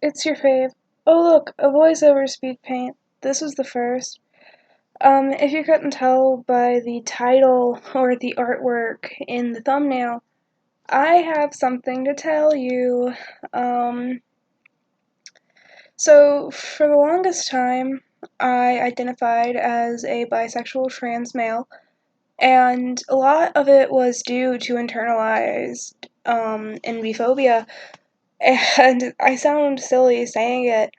It's your fave. Oh look, a voiceover speed paint. This was the first. If you couldn't tell by the title or the artwork in the thumbnail, I have something to tell you. Um, so for the longest time, I identified as a bisexual trans male, and a lot of it was due to internalized enviphobia, and I sound silly saying it,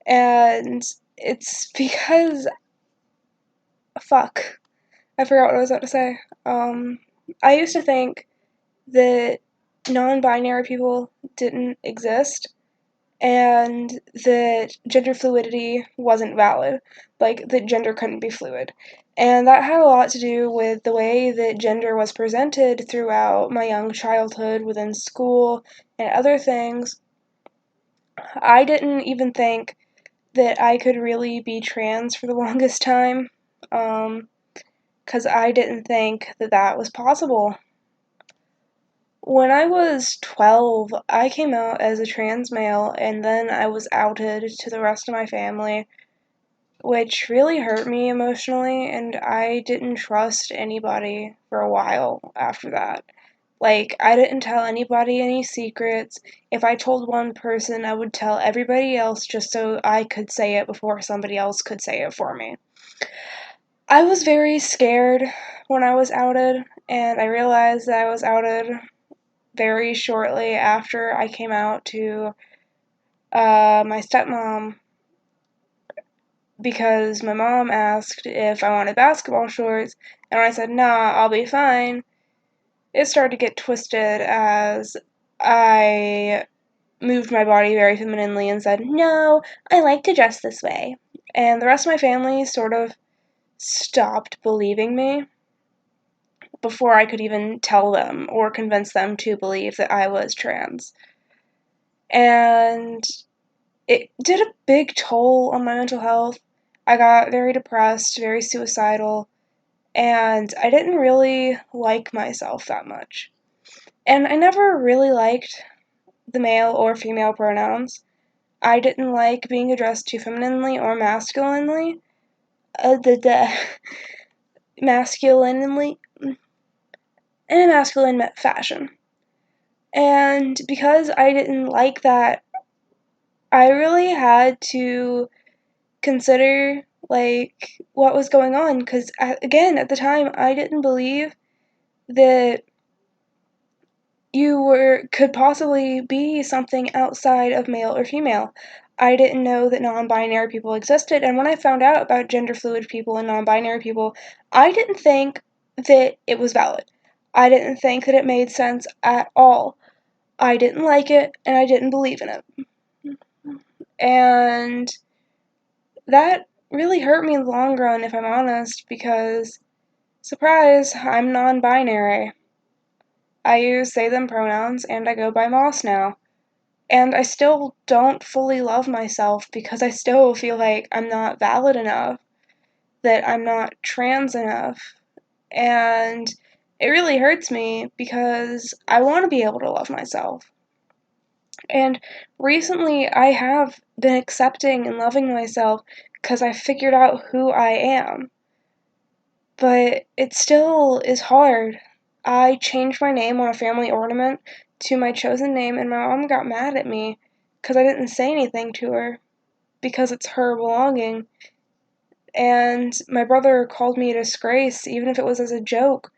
and it's because fuck. I forgot what I was about to say. I used to think that non-binary people didn't exist and that gender fluidity wasn't valid, like that gender couldn't be fluid. And that had a lot to do with the way that gender was presented throughout my young childhood within school and other things. I didn't even think that I could really be trans for the longest time. Because I didn't think that that was possible. When I was 12, I came out as a trans male, and then I was outed to the rest of my family, which really hurt me emotionally, and I didn't trust anybody for a while after that. Like, I didn't tell anybody any secrets. If I told one person, I would tell everybody else just so I could say it before somebody else could say it for me. I was very scared when I was outed, and I realized that I was outed very shortly after I came out to my stepmom because my mom asked if I wanted basketball shorts, and when I said, nah, I'll be fine, it started to get twisted as I moved my body very femininely and said, no, I like to dress this way. And the rest of my family sort of stopped believing me before I could even tell them or convince them to believe that I was trans. And it did a big toll on my mental health. I got very depressed, very suicidal, and I didn't really like myself that much. And I never really liked the male or female pronouns. I didn't like being addressed too femininely or masculinely. The masculinely in a masculine fashion. And because I didn't like that, I really had to consider like what was going on because again at the time I didn't believe that you were could possibly be something outside of male or female. I didn't know that non-binary people existed, and when I found out about gender fluid people and non-binary people, I didn't think that it was valid. I didn't think that it made sense at all. I didn't like it and I didn't believe in it. And that really hurt me in the long run, if I'm honest, because, surprise, I'm non binary. I use they them pronouns and I go by Moss now. And I still don't fully love myself because I still feel like I'm not valid enough, that I'm not trans enough. And it really hurts me because I want to be able to love myself. And recently I have been accepting and loving myself because I figured out who I am. But it still is hard. I changed my name on a family ornament to my chosen name, and my mom got mad at me because I didn't say anything to her because it's her belonging. And my brother called me a disgrace, even if it was as a joke.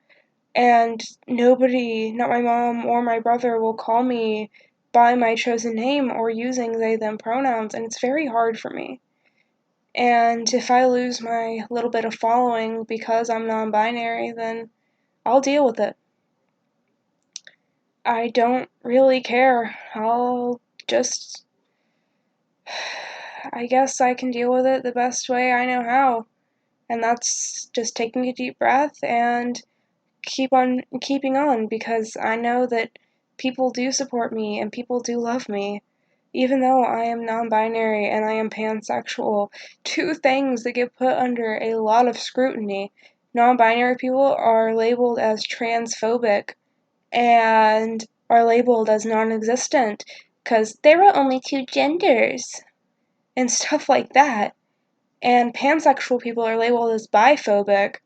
And nobody, not my mom or my brother, will call me by my chosen name or using they them pronouns, and it's very hard for me. And if I lose my little bit of following because I'm non binary, then I'll deal with it. I don't really care. I'll just. I guess I can deal with it the best way I know how. And that's just taking a deep breath and keep on keeping on because I know that people do support me and people do love me. Even though I am non binary and I am pansexual, two things that get put under a lot of scrutiny. Non binary people are labeled as transphobic and are labeled as non existent because there are only two genders and stuff like that. And pansexual people are labeled as biphobic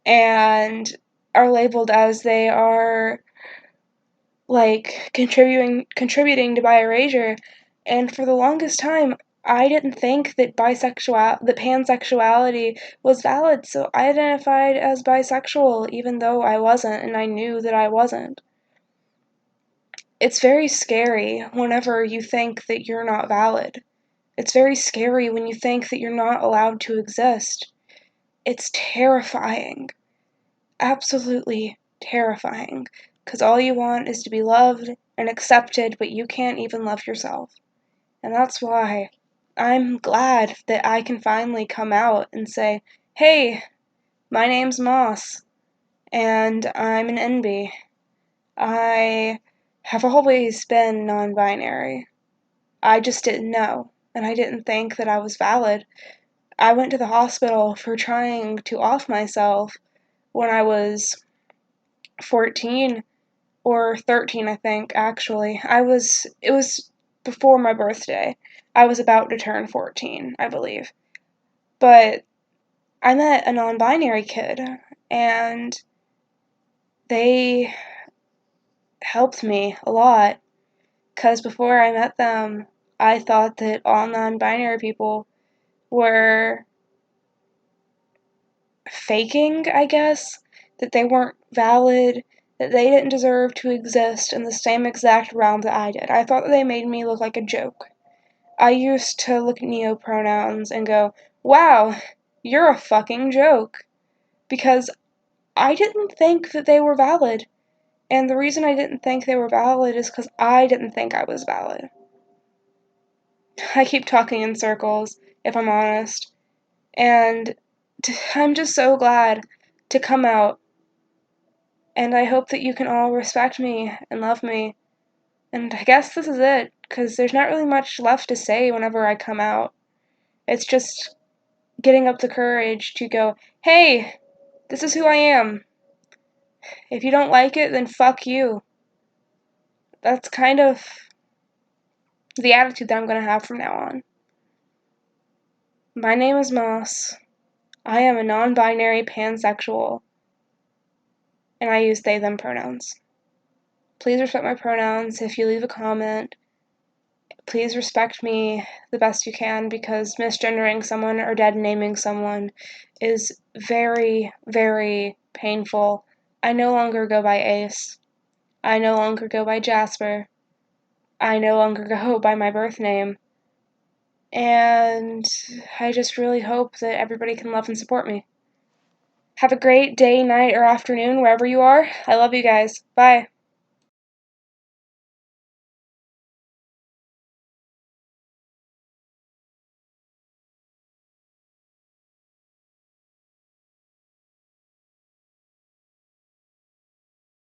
and are labeled as they are like contributing to bi erasure. And for the longest time, I didn't think that pansexuality was valid, so I identified as bisexual even though I wasn't, and I knew that I wasn't. It's very scary whenever you think that you're not valid. It's very scary when you think that you're not allowed to exist. It's terrifying. Absolutely terrifying. Because all you want is to be loved and accepted, but you can't even love yourself. And that's why I'm glad that I can finally come out and say, hey, my name's Moss, and I'm an NB. I have always been non-binary. I just didn't know, and I didn't think that I was valid. I went to the hospital for trying to off myself when I was 14 or 13, I think, actually. It was before my birthday. I was about to turn 14, I believe. But I met a non-binary kid, and they helped me a lot, because before I met them, I thought that all non-binary people were faking, I guess, that they weren't valid, that they didn't deserve to exist in the same exact realm that I did. I thought that they made me look like a joke. I used to look at neo-pronouns and go, wow, you're a fucking joke. Because I didn't think that they were valid. And the reason I didn't think they were valid is because I didn't think I was valid. I keep talking in circles, if I'm honest. And I'm just so glad to come out. And I hope that you can all respect me and love me. And I guess this is it, because there's not really much left to say whenever I come out. It's just getting up the courage to go, hey, this is who I am. If you don't like it, then fuck you. That's kind of the attitude that I'm going to have from now on. My name is Moss. I am a non-binary pansexual, and I use they, them pronouns. Please respect my pronouns. If you leave a comment, please respect me the best you can, because misgendering someone or dead naming someone is very, very painful. I no longer go by Ace. I no longer go by Jasper. I no longer go by my birth name. And I just really hope that everybody can love and support me. Have a great day, night, or afternoon, wherever you are. I love you guys. Bye.